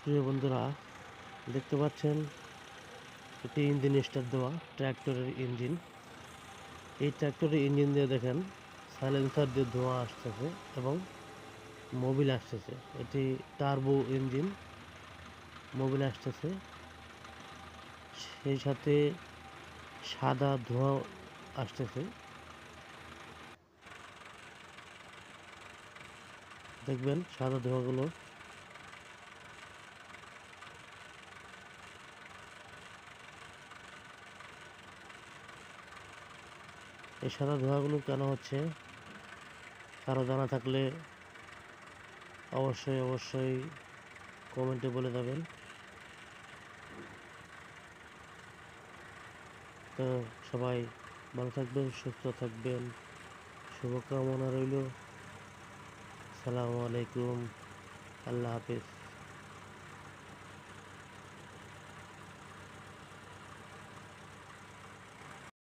প্রিয় বন্ধুরা, দেখতে পাচ্ছেন একটি ইঞ্জিন স্টার্ট দেওয়া ট্র্যাক্টরের ইঞ্জিন। এই ট্র্যাক্টরের ইঞ্জিন দিয়ে দেখেন সাইলেন্সার দিয়ে ধোঁয়া আসতেছে এবং মোবিল আসতেছে। এটি টার্বো ইঞ্জিন, মোবিল আসতেছে, সেই সাথে সাদা ধোঁয়া আসতেছে। দেখবেন সাদা ধোঁয়াগুলো। এই সাদা ধোঁয়াগুলো কেন হচ্ছে, কারো জানা থাকলে অবশ্যই কমেন্টে বলে যাবেন। তো সবাই ভালো থাকবেন, সুস্থ থাকবেন, শুভকামনা রইল। আসসালামু আলাইকুম, আল্লাহ হাফেজ।